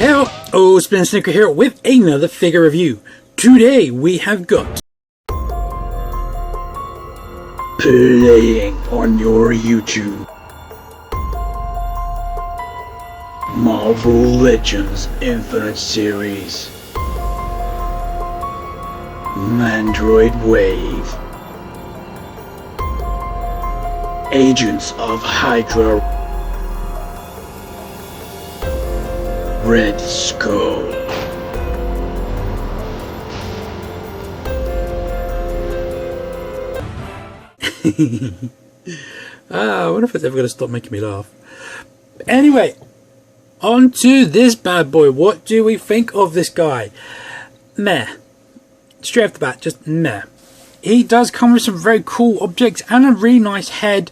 Hello, Spin Snicker here with another figure review. Today we have got playing on your YouTube Marvel Legends Infinite Series Mandroid Wave Agents of Hydra Red Skull. I wonder if it's ever going to stop making me laugh. Anyway, on to this bad boy. What do we think of this guy? Meh. Straight off the bat, just meh. He does come with some very cool objects and a really nice head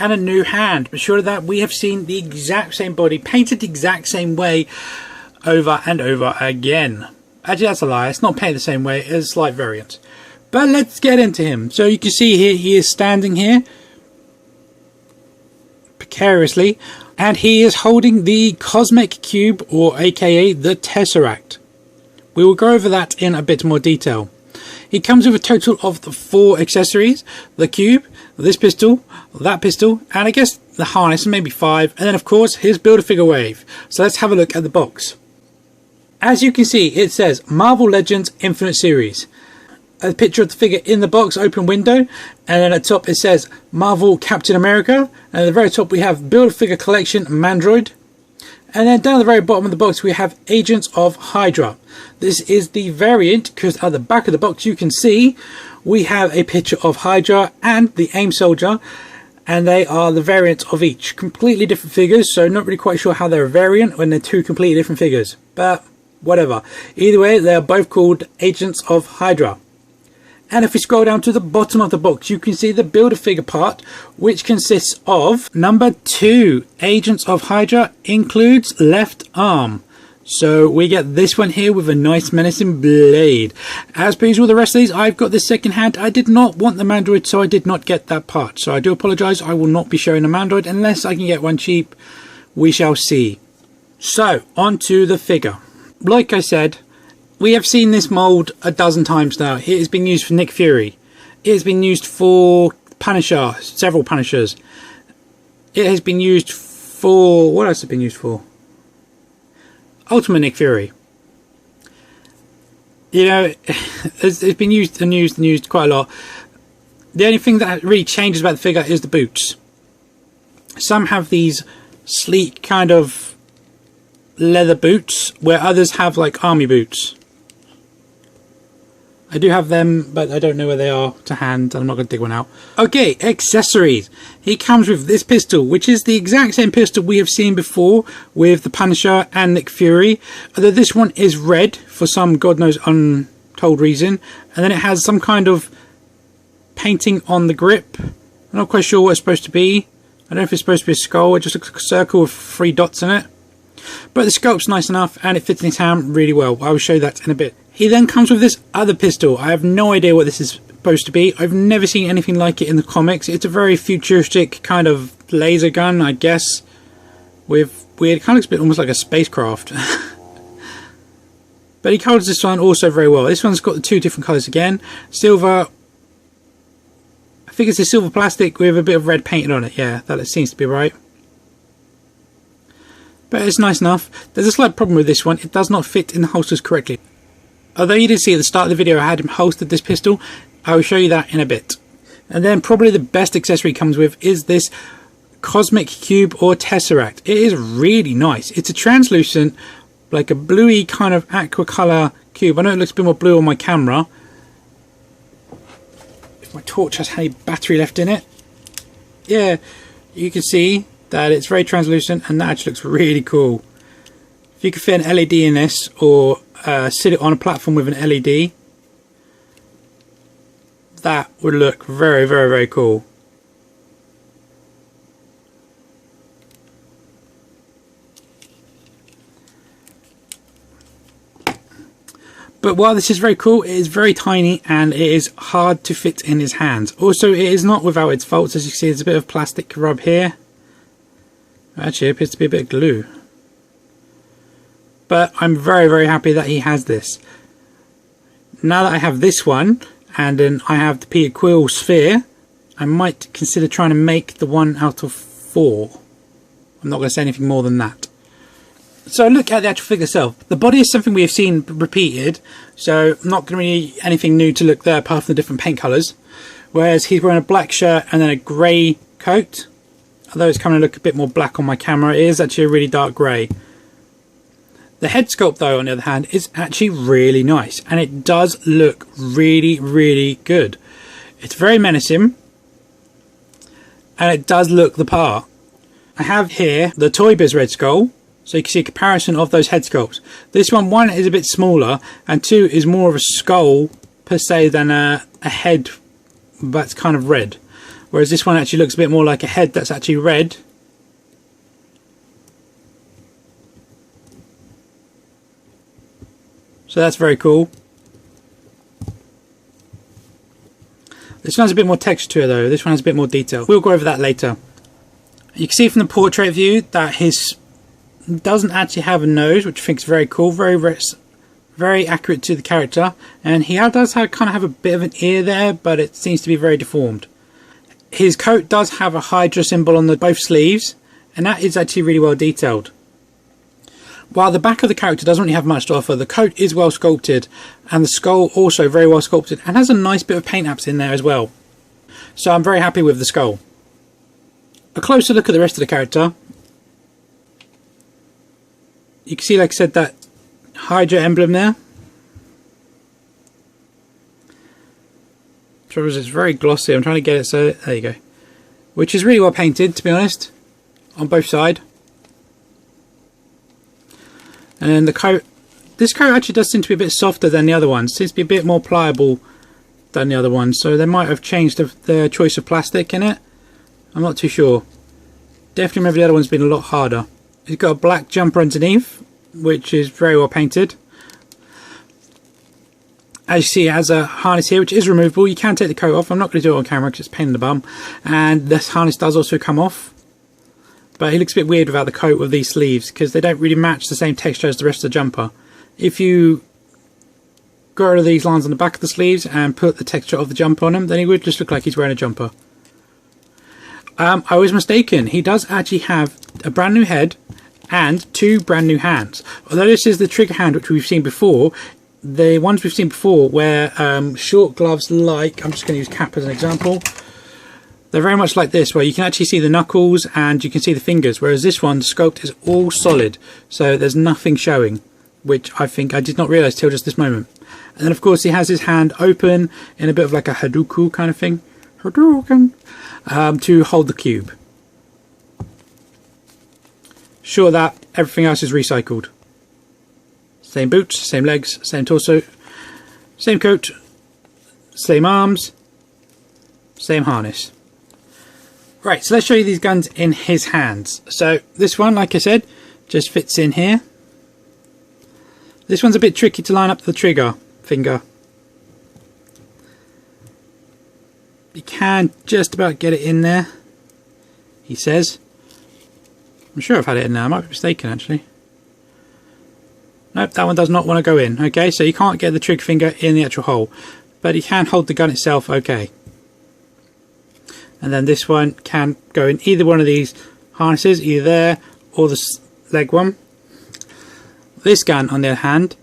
and a new hand, but short of that we have seen the exact same body painted the exact same way over and over again. Actually, that's a lie, it's not painted the same way, it's a slight variant. But let's get into him. So you can see here he is standing here precariously, and he is holding the Cosmic Cube, or aka the Tesseract. We will go over that in a bit more detail. He comes with a total of 4 accessories: the cube, this pistol, that pistol, and I guess the harness, and maybe 5, and then of course his Build-A-Figure wave. So let's have a look at the box. As you can see, it says Marvel Legends Infinite Series. A picture of the figure in the box, open window, and then at the top it says Marvel Captain America, and at the very top we have Build-A-Figure Collection Mandroid. And then down at the very bottom of the box we have Agents of Hydra. This is the variant, because at the back of the box you can see we have a picture of Hydra and the AIM Soldier, and they are the variants of each. Completely different figures, so not really quite sure how they're a variant when they're 2 completely different figures. But whatever. Either way, they are both called Agents of Hydra. And if we scroll down to the bottom of the box, you can see the Build-A-Figure part, which consists of number 2, Agents of Hydra, includes left arm. So we get this one here with a nice menacing blade. As per usual, the rest of these, I've got this second hand. I did not want the Mandroid, so I did not get that part. So I do apologise, I will not be showing the Mandroid unless I can get one cheap. We shall see. So, on to the figure. Like I said, we have seen this mould a dozen times now. It has been used for Nick Fury. It has been used for Punisher, several Punishers. It has been used for... what else has it been used for? Ultimate Nick Fury. You know, it's been used and used and used quite a lot. The only thing that really changes about the figure is the boots. Some have these sleek kind of leather boots, where others have like army boots. I do have them, but I don't know where they are to hand. I'm not going to dig one out. Okay, accessories. He comes with this pistol, which is the exact same pistol we have seen before with the Punisher and Nick Fury. Although this one is red for some God knows untold reason. And then it has some kind of painting on the grip. I'm not quite sure what it's supposed to be. I don't know if it's supposed to be a skull. It just looks like a circle with 3 dots in it. But the scope's nice enough and it fits in his hand really well. I will show you that in a bit. He then comes with this other pistol. I have no idea what this is supposed to be. I've never seen anything like it in the comics. It's a very futuristic kind of laser gun, I guess, with weird, it kind of looks a bit almost like a spacecraft. But he colours this one also very well. This one's got the 2 different colours again. Silver, I think it's a silver plastic with a bit of red painted on it. Yeah, that seems to be right. But it's nice enough. There's a slight problem with this one. It does not fit in the holsters correctly. Although you did see at the start of the video I had him holstered this pistol, I will show you that in a bit. And then probably the best accessory he comes with is this Cosmic Cube or Tesseract. It is really nice. It's a translucent, like a bluey kind of aqua colour cube. I know it looks a bit more blue on my camera. If my torch has any battery left in it. Yeah, you can see that it's very translucent, and that actually looks really cool. If you could fit an LED in this, or sit it on a platform with an LED, that would look very, very, very cool. But while this is very cool, it is very tiny and it is hard to fit in his hands. Also, it is not without its faults. As you can see, there's a bit of plastic rub here. Actually, it appears to be a bit of glue. but I'm very, very happy that he has this. Now that I have this one, and then I have the Peter Quill sphere, I might consider trying to make the one out of 4. I'm not going to say anything more than that. So look at the actual figure itself. The body is something we have seen repeated, so not going to be anything new to look there apart from the different paint colours. Whereas he's wearing a black shirt and then a grey coat. Although it's coming to look a bit more black on my camera, it is actually a really dark grey. The head sculpt though, on the other hand, is actually really nice, and it does look really, really good. It's very menacing, and it does look the part. I have here the Toy Biz Red Skull, so you can see a comparison of those head sculpts. This one is a bit smaller, and 2 is more of a skull per se than a head that's kind of red. Whereas this one actually looks a bit more like a head that's actually red. So that's very cool. This one has a bit more texture to it though. This one has a bit more detail. We'll go over that later. You can see from the portrait view that his doesn't actually have a nose, which I think is very cool. Very accurate to the character. And he does kind of have a bit of an ear there, but it seems to be very deformed. His coat does have a Hydra symbol on both sleeves, and that is actually really well detailed. While the back of the character doesn't really have much to offer, the coat is well sculpted, and the skull also very well sculpted, and has a nice bit of paint apps in there as well. So I'm very happy with the skull. A closer look at the rest of the character. You can see, like I said, that Hydra emblem there. Trouble is, it's very glossy. I'm trying to get it so there you go. Which is really well painted, to be honest, on both sides. And then the coat, this coat actually does seem to be a bit softer than the other ones. Seems to be a bit more pliable than the other ones. So they might have changed their choice of plastic in it. I'm not too sure. Definitely remember the other one's been a lot harder. It's got a black jumper underneath, which is very well painted. As you see, it has a harness here, which is removable. You can take the coat off. I'm not going to do it on camera because it's a pain in the bum. And this harness does also come off. But he looks a bit weird without the coat with these sleeves because they don't really match the same texture as the rest of the jumper. If you got rid of these lines on the back of the sleeves and put the texture of the jumper on him, then he would just look like he's wearing a jumper. I was mistaken. He does actually have a brand new head and 2 brand new hands. Although this is the trigger hand which we've seen before, the ones we've seen before wear short gloves like, I'm just going to use Cap as an example. They're very much like this, where you can actually see the knuckles and you can see the fingers, whereas this one, the sculpt is all solid, so there's nothing showing, which I think I did not realise till just this moment. And then of course he has his hand open in a bit of like a Hadouken kind of thing, Hadouken, to hold the cube. Sure that everything else is recycled. Same boots, same legs, same torso, same coat, same arms, same harness. Right, so let's show you these guns in his hands. So this one, like I said, just fits in here. This one's a bit tricky to line up the trigger finger. You can just about get it in there, he says. I'm sure I've had it in there, I might be mistaken actually. Nope, that one does not want to go in. Okay, so you can't get the trigger finger in the actual hole, but you can hold the gun itself okay. And then this one can go in either one of these harnesses, either there or the leg one. This gun, on the other hand,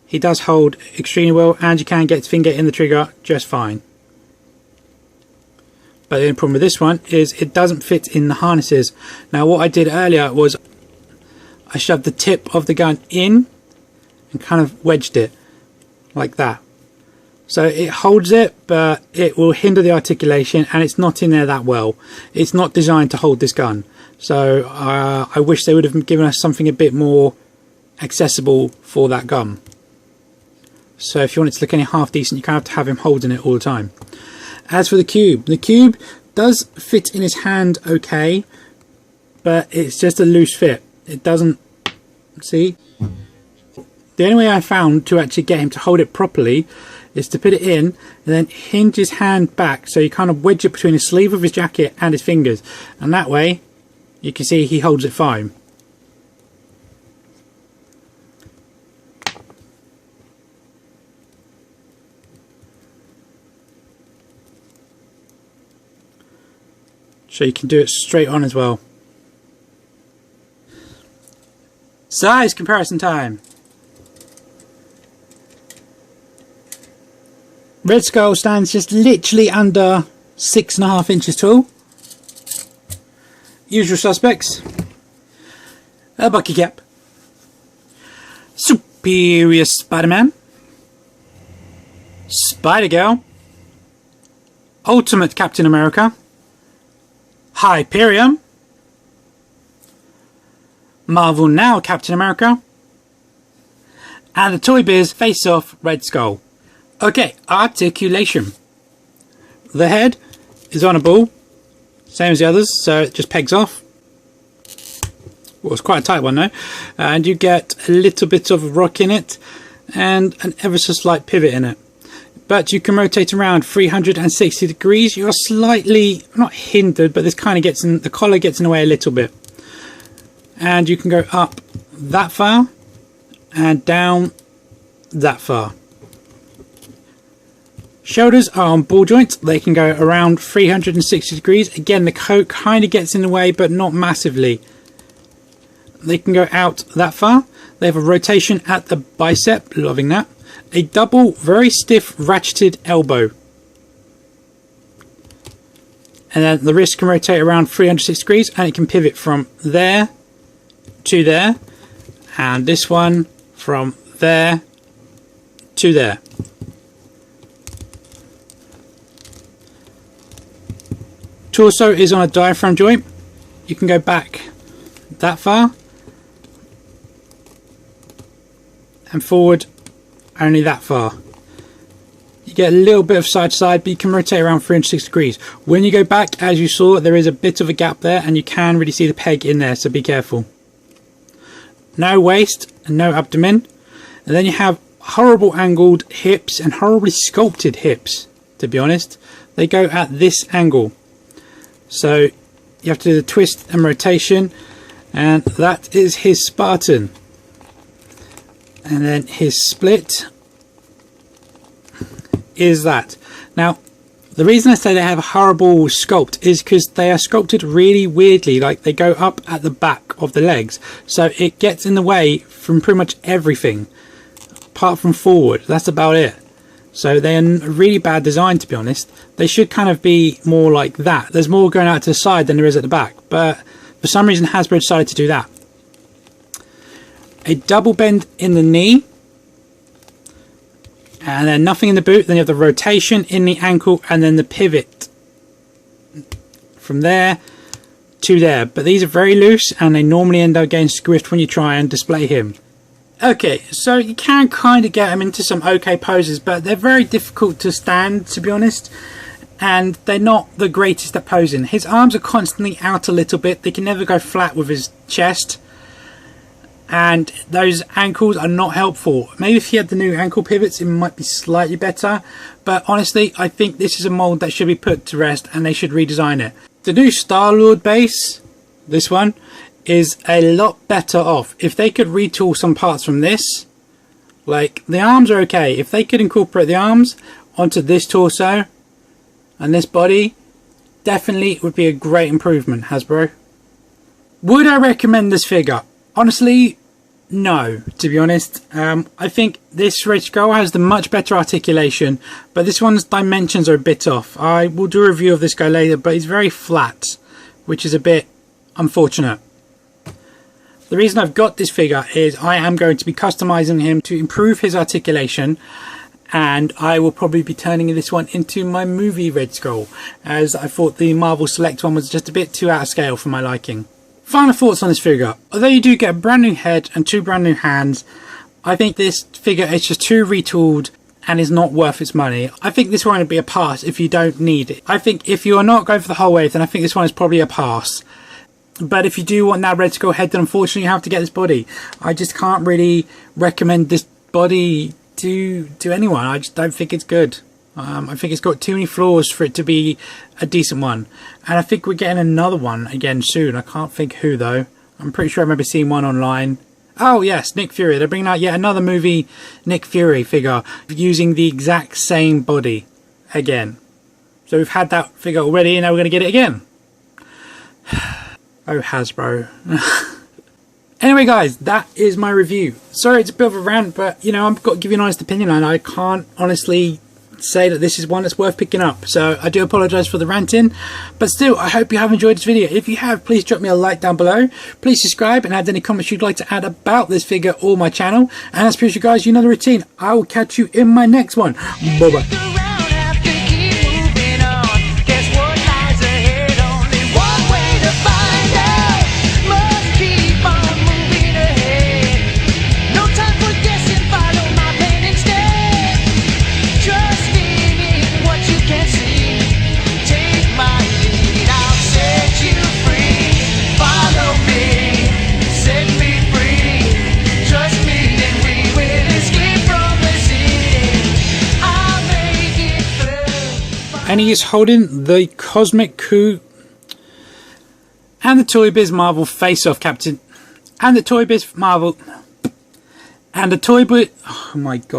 he does hold extremely well, and you can get his finger in the trigger just fine. But the only problem with this one is it doesn't fit in the harnesses. Now what I did earlier was I shoved the tip of the gun in and kind of wedged it like that. So it holds it, but it will hinder the articulation, and it's not in there that well. It's not designed to hold this gun. So I wish they would have given us something a bit more accessible for that gun. So if you want it to look any half decent, you kind of have to have him holding it all the time. As for the cube does fit in his hand okay, but it's just a loose fit. It doesn't, see? The only way I found to actually get him to hold it properly is to put it in and then hinge his hand back, so you kind of wedge it between the sleeve of his jacket and his fingers, and that way you can see he holds it fine. so you can do it straight on as well. Size comparison time. Red Skull stands just literally under 6.5 inches tall. Usual suspects. A bucket cap. Superior Spider-Man. Spider-Girl. Ultimate Captain America. Hyperion. Marvel Now Captain America. And the Toy Biz Face Off Red Skull. Okay, articulation. The head is on a ball, same as the others, so it just pegs off. Well, it's quite a tight one though. And you get a little bit of a rock in it and an ever so slight pivot in it. But you can rotate around 360 degrees. You're slightly, not hindered, but this kind of gets in, the collar gets in the way a little bit. And you can go up that far and down that far. Shoulders are on ball joints. They can go around 360 degrees. Again, the coat kind of gets in the way, but not massively. They can go out that far. They have a rotation at the bicep. Loving that. A double, very stiff, ratcheted elbow. And then the wrist can rotate around 360 degrees, and it can pivot from there to there. And this one from there to there. Torso is on a diaphragm joint. You can go back that far and forward only that far. You get a little bit of side to side, but you can rotate around 360 degrees. When you go back, as you saw, there is a bit of a gap there and you can really see the peg in there, so be careful. No waist and no abdomen. And then you have horrible angled hips and horribly sculpted hips, to be honest. They go at this angle. So you have to do the twist and rotation, and that is his Spartan. And then his split is that. Now, the reason I say they have a horrible sculpt is because they are sculpted really weirdly, like they go up at the back of the legs. So it gets in the way from pretty much everything, apart from forward. That's about it. So they are a really bad design, to be honest. They should kind of be more like that. There's more going out to the side than there is at the back. But for some reason, Hasbro decided to do that. A double bend in the knee. And then nothing in the boot. Then you have the rotation in the ankle and then the pivot from there to there. But these are very loose and they normally end up getting squiffed when you try and display him. Okay, so you can kind of get them into some okay poses, but they're very difficult to stand, to be honest, and they're not the greatest at posing. His arms are constantly out a little bit. They can never go flat with his chest, and those ankles are not helpful. Maybe if he had the new ankle pivots, it might be slightly better, but honestly, I think this is a mold that should be put to rest, and they should redesign it. The new Star-Lord base, this one, is a lot better off. If they could retool some parts from this, like the arms are okay. If they could incorporate the arms onto this torso and this body, definitely would be a great improvement, Hasbro. Would I recommend this figure? Honestly, no, to be honest. I think this Red Skull has the much better articulation, but this one's dimensions are a bit off. I will do a review of this guy later, but he's very flat, which is a bit unfortunate. The reason I've got this figure is I am going to be customizing him to improve his articulation, and I will probably be turning this one into my movie Red Skull, as I thought the Marvel Select one was just a bit too out of scale for my liking. Final thoughts on this figure. Although you do get a brand new head and 2 brand new hands, I think this figure is just too retooled and is not worth its money. I think this one would be a pass if you don't need it. I think if you are not going for the whole wave, then I think this one is probably a pass. But if you do want that Red Skull head, then unfortunately you have to get this body. I just can't really recommend this body to anyone. I just don't think it's good. I think it's got too many flaws for it to be a decent one. And I think we're getting another one again soon. I can't think who though. I'm pretty sure I remember seeing one online. Oh yes, Nick Fury. They're bringing out yet another movie Nick Fury figure using the exact same body again. So we've had that figure already and now we're going to get it again. Oh, Hasbro. Anyway, guys, that is my review. Sorry, it's a bit of a rant, but, you know, I've got to give you an honest opinion, and I can't honestly say that this is one that's worth picking up. So I do apologise for the ranting, but still, I hope you have enjoyed this video. If you have, please drop me a like down below. Please subscribe and add any comments you'd like to add about this figure or my channel. And as per usual, guys, you know the routine. I will catch you in my next one. Bye-bye. And he is holding the Cosmic Coup and the Toy Biz Marvel Face-Off Captain and the Toy Biz Marvel and the Toy Biz. Oh my god.